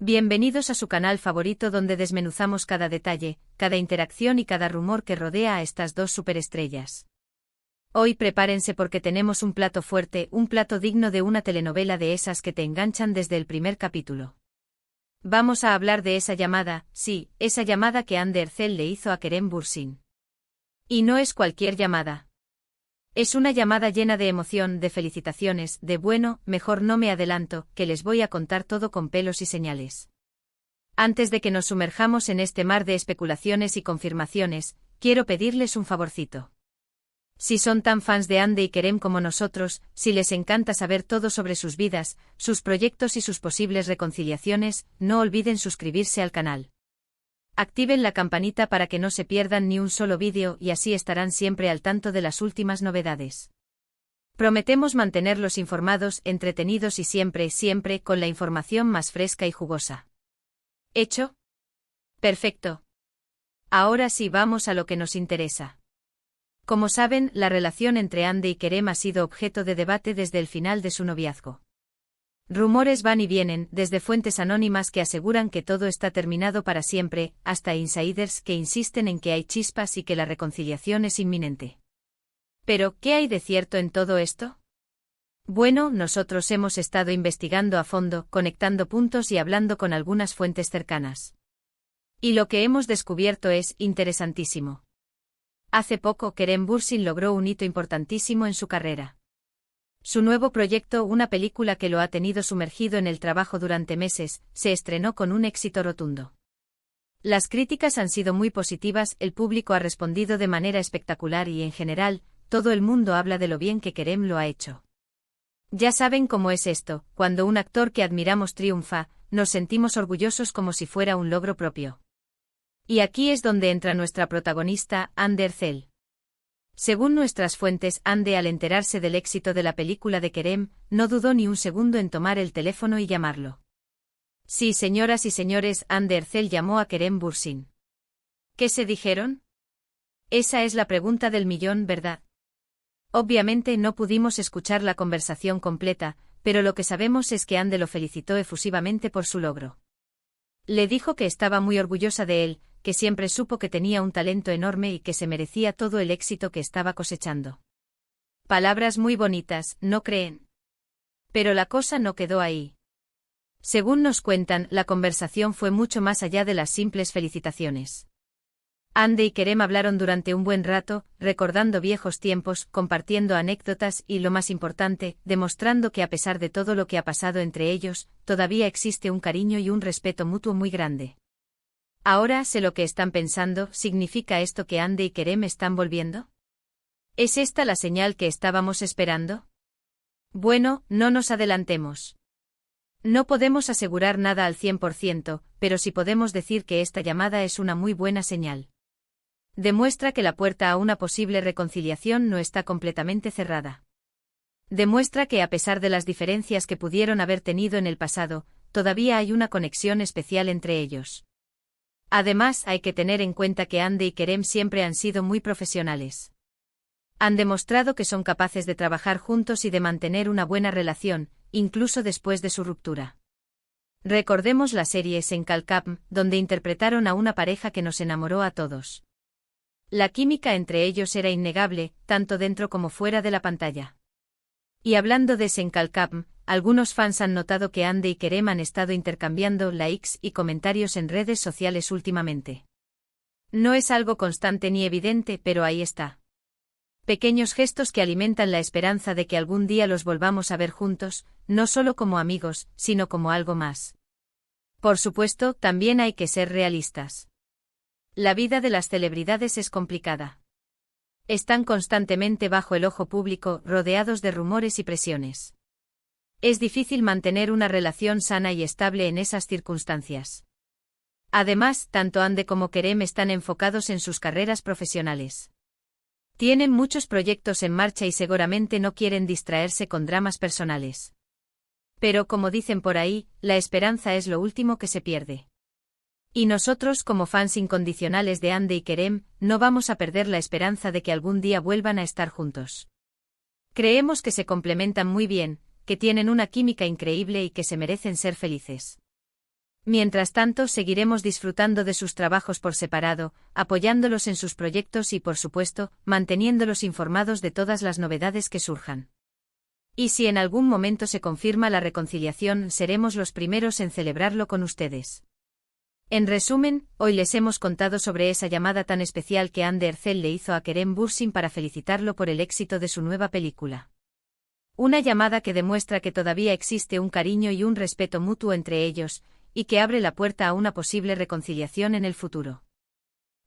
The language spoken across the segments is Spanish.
Bienvenidos a su canal favorito donde desmenuzamos cada detalle, cada interacción y cada rumor que rodea a estas dos superestrellas. Hoy prepárense porque tenemos un plato fuerte, un plato digno de una telenovela de esas que te enganchan desde el primer capítulo. Vamos a hablar de esa llamada, sí, esa llamada que Hande Erçel le hizo a Kerem Bürsin. Y no es cualquier llamada. Es una llamada llena de emoción, de felicitaciones, de bueno, mejor no me adelanto, que les voy a contar todo con pelos y señales. Antes de que nos sumerjamos en este mar de especulaciones y confirmaciones, quiero pedirles un favorcito. Si son tan fans de Hande y Kerem como nosotros, si les encanta saber todo sobre sus vidas, sus proyectos y sus posibles reconciliaciones, no olviden suscribirse al canal. Activen la campanita para que no se pierdan ni un solo vídeo y así estarán siempre al tanto de las últimas novedades. Prometemos mantenerlos informados, entretenidos y siempre con la información más fresca y jugosa. ¿Hecho? Perfecto. Ahora sí vamos a lo que nos interesa. Como saben, la relación entre Hande y Kerem ha sido objeto de debate desde el final de su noviazgo. Rumores van y vienen, desde fuentes anónimas que aseguran que todo está terminado para siempre, hasta insiders que insisten en que hay chispas y que la reconciliación es inminente. Pero, ¿qué hay de cierto en todo esto? Bueno, nosotros hemos estado investigando a fondo, conectando puntos y hablando con algunas fuentes cercanas. Y lo que hemos descubierto es interesantísimo. Hace poco Kerem Bürsin logró un hito importantísimo en su carrera. Su nuevo proyecto, una película que lo ha tenido sumergido en el trabajo durante meses, se estrenó con un éxito rotundo. Las críticas han sido muy positivas, el público ha respondido de manera espectacular y en general, todo el mundo habla de lo bien que Kerem lo ha hecho. Ya saben cómo es esto, cuando un actor que admiramos triunfa, nos sentimos orgullosos como si fuera un logro propio. Y aquí es donde entra nuestra protagonista, Hande Erçel. Según nuestras fuentes, Hande, al enterarse del éxito de la película de Kerem, no dudó ni un segundo en tomar el teléfono y llamarlo. Sí, señoras y señores, Hande Erçel llamó a Kerem Bürsin. ¿Qué se dijeron? Esa es la pregunta del millón, ¿verdad? Obviamente no pudimos escuchar la conversación completa, pero lo que sabemos es que Hande lo felicitó efusivamente por su logro. Le dijo que estaba muy orgullosa de él, que siempre supo que tenía un talento enorme y que se merecía todo el éxito que estaba cosechando. Palabras muy bonitas, ¿no creen? Pero la cosa no quedó ahí. Según nos cuentan, la conversación fue mucho más allá de las simples felicitaciones. Hande y Kerem hablaron durante un buen rato, recordando viejos tiempos, compartiendo anécdotas y, lo más importante, demostrando que a pesar de todo lo que ha pasado entre ellos, todavía existe un cariño y un respeto mutuo muy grande. Ahora sé lo que están pensando, ¿significa esto que Hande y Kerem están volviendo? ¿Es esta la señal que estábamos esperando? Bueno, no nos adelantemos. No podemos asegurar nada al 100%, pero sí podemos decir que esta llamada es una muy buena señal. Demuestra que la puerta a una posible reconciliación no está completamente cerrada. Demuestra que a pesar de las diferencias que pudieron haber tenido en el pasado, todavía hay una conexión especial entre ellos. Además, hay que tener en cuenta que Hande y Kerem siempre han sido muy profesionales. Han demostrado que son capaces de trabajar juntos y de mantener una buena relación, incluso después de su ruptura. Recordemos la serie Senkalkam, donde interpretaron a una pareja que nos enamoró a todos. La química entre ellos era innegable, tanto dentro como fuera de la pantalla. Y hablando de Senkalkam, algunos fans han notado que Hande y Kerem han estado intercambiando likes y comentarios en redes sociales últimamente. No es algo constante ni evidente, pero ahí está. Pequeños gestos que alimentan la esperanza de que algún día los volvamos a ver juntos, no solo como amigos, sino como algo más. Por supuesto, también hay que ser realistas. La vida de las celebridades es complicada. Están constantemente bajo el ojo público, rodeados de rumores y presiones. Es difícil mantener una relación sana y estable en esas circunstancias. Además, tanto Hande como Kerem están enfocados en sus carreras profesionales. Tienen muchos proyectos en marcha y seguramente no quieren distraerse con dramas personales. Pero como dicen por ahí, la esperanza es lo último que se pierde. Y nosotros, como fans incondicionales de Hande y Kerem, no vamos a perder la esperanza de que algún día vuelvan a estar juntos. Creemos que se complementan muy bien, que tienen una química increíble y que se merecen ser felices. Mientras tanto, seguiremos disfrutando de sus trabajos por separado, apoyándolos en sus proyectos y, por supuesto, manteniéndolos informados de todas las novedades que surjan. Y si en algún momento se confirma la reconciliación, seremos los primeros en celebrarlo con ustedes. En resumen, hoy les hemos contado sobre esa llamada tan especial que Andy Ercel le hizo a Kerem Bürsin para felicitarlo por el éxito de su nueva película. Una llamada que demuestra que todavía existe un cariño y un respeto mutuo entre ellos, y que abre la puerta a una posible reconciliación en el futuro.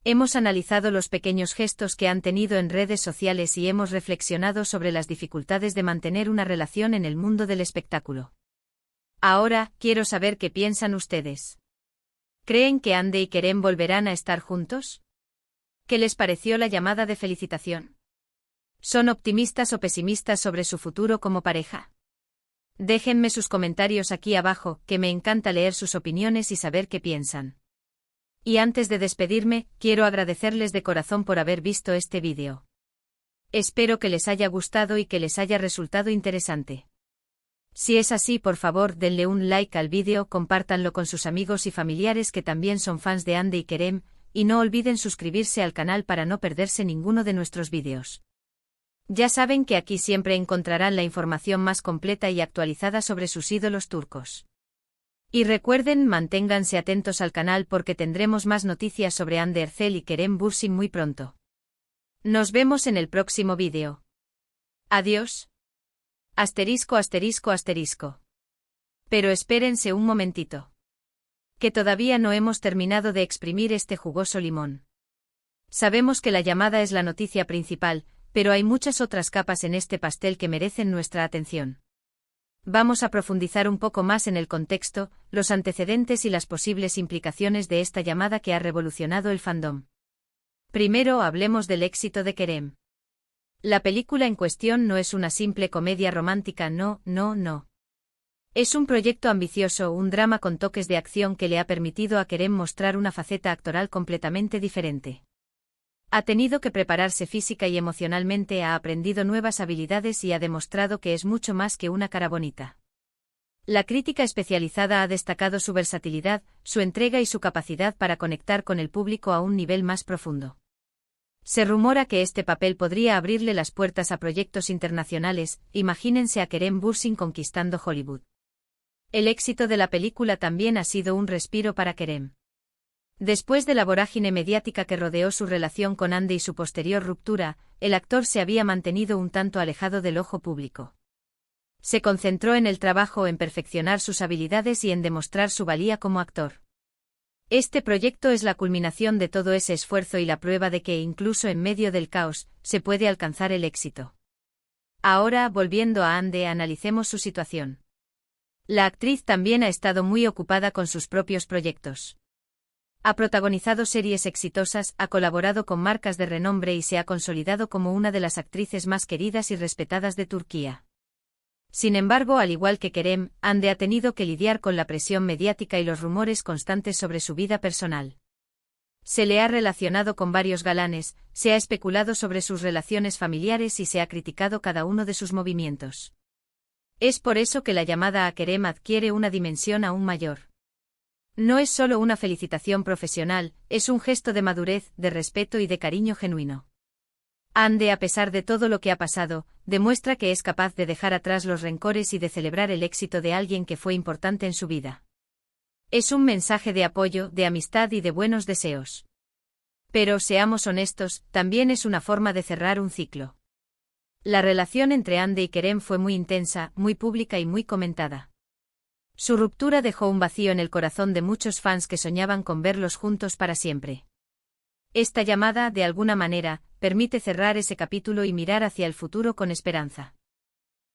Hemos analizado los pequeños gestos que han tenido en redes sociales y hemos reflexionado sobre las dificultades de mantener una relación en el mundo del espectáculo. Ahora, quiero saber qué piensan ustedes. ¿Creen que Andy y Kerem volverán a estar juntos? ¿Qué les pareció la llamada de felicitación? ¿Son optimistas o pesimistas sobre su futuro como pareja? Déjenme sus comentarios aquí abajo, que me encanta leer sus opiniones y saber qué piensan. Y antes de despedirme, quiero agradecerles de corazón por haber visto este vídeo. Espero que les haya gustado y que les haya resultado interesante. Si es así, por favor, denle un like al vídeo, compártanlo con sus amigos y familiares que también son fans de Andy y Kerem, y no olviden suscribirse al canal para no perderse ninguno de nuestros vídeos. Ya saben que aquí siempre encontrarán la información más completa y actualizada sobre sus ídolos turcos. Y recuerden, manténganse atentos al canal porque tendremos más noticias sobre Andy Ercel y Kerem Bürsin muy pronto. Nos vemos en el próximo vídeo. Adiós. Asterisco, asterisco, asterisco. Pero espérense un momentito. Que todavía no hemos terminado de exprimir este jugoso limón. Sabemos que la llamada es la noticia principal, pero hay muchas otras capas en este pastel que merecen nuestra atención. Vamos a profundizar un poco más en el contexto, los antecedentes y las posibles implicaciones de esta llamada que ha revolucionado el fandom. Primero hablemos del éxito de Kerem. La película en cuestión no es una simple comedia romántica, no. Es un proyecto ambicioso, un drama con toques de acción que le ha permitido a Kerem mostrar una faceta actoral completamente diferente. Ha tenido que prepararse física y emocionalmente, ha aprendido nuevas habilidades y ha demostrado que es mucho más que una cara bonita. La crítica especializada ha destacado su versatilidad, su entrega y su capacidad para conectar con el público a un nivel más profundo. Se rumora que este papel podría abrirle las puertas a proyectos internacionales, imagínense a Kerem Bürsin conquistando Hollywood. El éxito de la película también ha sido un respiro para Kerem. Después de la vorágine mediática que rodeó su relación con Andy y su posterior ruptura, el actor se había mantenido un tanto alejado del ojo público. Se concentró en el trabajo, en perfeccionar sus habilidades y en demostrar su valía como actor. Este proyecto es la culminación de todo ese esfuerzo y la prueba de que, incluso en medio del caos, se puede alcanzar el éxito. Ahora, volviendo a Andy, analicemos su situación. La actriz también ha estado muy ocupada con sus propios proyectos. Ha protagonizado series exitosas, ha colaborado con marcas de renombre y se ha consolidado como una de las actrices más queridas y respetadas de Turquía. Sin embargo, al igual que Kerem, Andy ha tenido que lidiar con la presión mediática y los rumores constantes sobre su vida personal. Se le ha relacionado con varios galanes, se ha especulado sobre sus relaciones familiares y se ha criticado cada uno de sus movimientos. Es por eso que la llamada a Kerem adquiere una dimensión aún mayor. No es solo una felicitación profesional, es un gesto de madurez, de respeto y de cariño genuino. Andy, a pesar de todo lo que ha pasado, demuestra que es capaz de dejar atrás los rencores y de celebrar el éxito de alguien que fue importante en su vida. Es un mensaje de apoyo, de amistad y de buenos deseos. Pero, seamos honestos, también es una forma de cerrar un ciclo. La relación entre Andy y Kerem fue muy intensa, muy pública y muy comentada. Su ruptura dejó un vacío en el corazón de muchos fans que soñaban con verlos juntos para siempre. Esta llamada, de alguna manera, permite cerrar ese capítulo y mirar hacia el futuro con esperanza.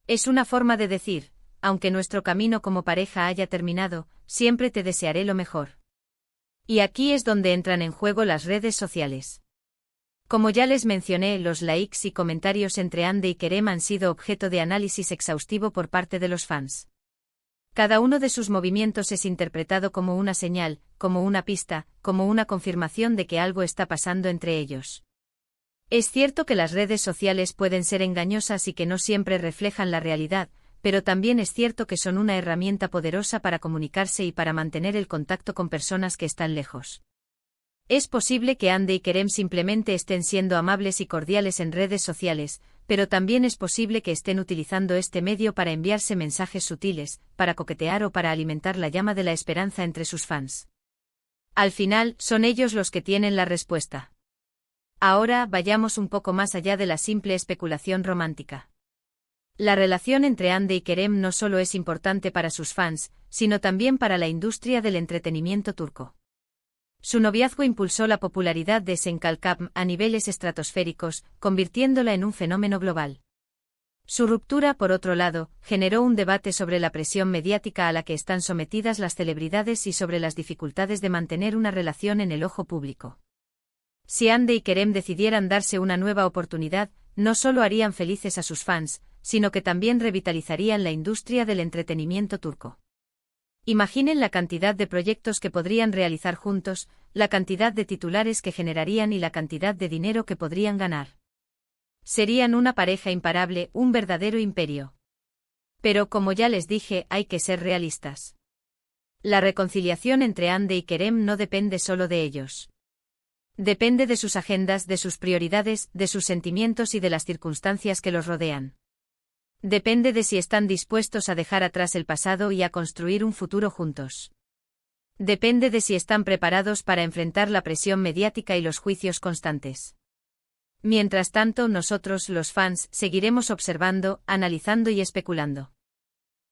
Es una forma de decir, aunque nuestro camino como pareja haya terminado, siempre te desearé lo mejor. Y aquí es donde entran en juego las redes sociales. Como ya les mencioné, los likes y comentarios entre Andy y Kerem han sido objeto de análisis exhaustivo por parte de los fans. Cada uno de sus movimientos es interpretado como una señal, como una pista, como una confirmación de que algo está pasando entre ellos. Es cierto que las redes sociales pueden ser engañosas y que no siempre reflejan la realidad, pero también es cierto que son una herramienta poderosa para comunicarse y para mantener el contacto con personas que están lejos. Es posible que Ande y Kerem simplemente estén siendo amables y cordiales en redes sociales, pero también es posible que estén utilizando este medio para enviarse mensajes sutiles, para coquetear o para alimentar la llama de la esperanza entre sus fans. Al final, son ellos los que tienen la respuesta. Ahora, vayamos un poco más allá de la simple especulación romántica. La relación entre Ande y Kerem no solo es importante para sus fans, sino también para la industria del entretenimiento turco. Su noviazgo impulsó la popularidad de Senkalkam a niveles estratosféricos, convirtiéndola en un fenómeno global. Su ruptura, por otro lado, generó un debate sobre la presión mediática a la que están sometidas las celebridades y sobre las dificultades de mantener una relación en el ojo público. Si Ande y Kerem decidieran darse una nueva oportunidad, no solo harían felices a sus fans, sino que también revitalizarían la industria del entretenimiento turco. Imaginen la cantidad de proyectos que podrían realizar juntos, la cantidad de titulares que generarían y la cantidad de dinero que podrían ganar. Serían una pareja imparable, un verdadero imperio. Pero como ya les dije, hay que ser realistas. La reconciliación entre Ande y Kerem no depende solo de ellos. Depende de sus agendas, de sus prioridades, de sus sentimientos y de las circunstancias que los rodean. Depende de si están dispuestos a dejar atrás el pasado y a construir un futuro juntos. Depende de si están preparados para enfrentar la presión mediática y los juicios constantes. Mientras tanto, nosotros, los fans, seguiremos observando, analizando y especulando.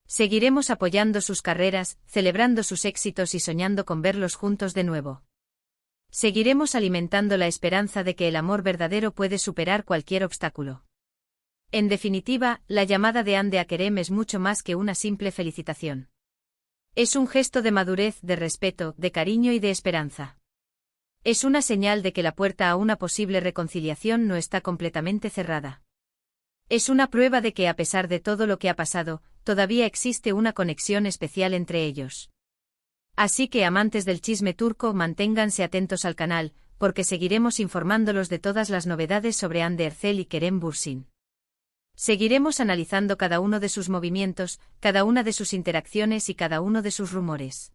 Seguiremos apoyando sus carreras, celebrando sus éxitos y soñando con verlos juntos de nuevo. Seguiremos alimentando la esperanza de que el amor verdadero puede superar cualquier obstáculo. En definitiva, la llamada de Ande a Kerem es mucho más que una simple felicitación. Es un gesto de madurez, de respeto, de cariño y de esperanza. Es una señal de que la puerta a una posible reconciliación no está completamente cerrada. Es una prueba de que a pesar de todo lo que ha pasado, todavía existe una conexión especial entre ellos. Así que amantes del chisme turco, manténganse atentos al canal, porque seguiremos informándolos de todas las novedades sobre Hande Erçel y Kerem Bürsin. Seguiremos analizando cada uno de sus movimientos, cada una de sus interacciones y cada uno de sus rumores.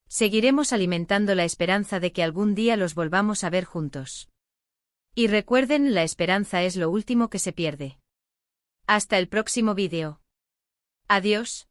Seguiremos alimentando la esperanza de que algún día los volvamos a ver juntos. Y recuerden, la esperanza es lo último que se pierde. Hasta el próximo vídeo. Adiós.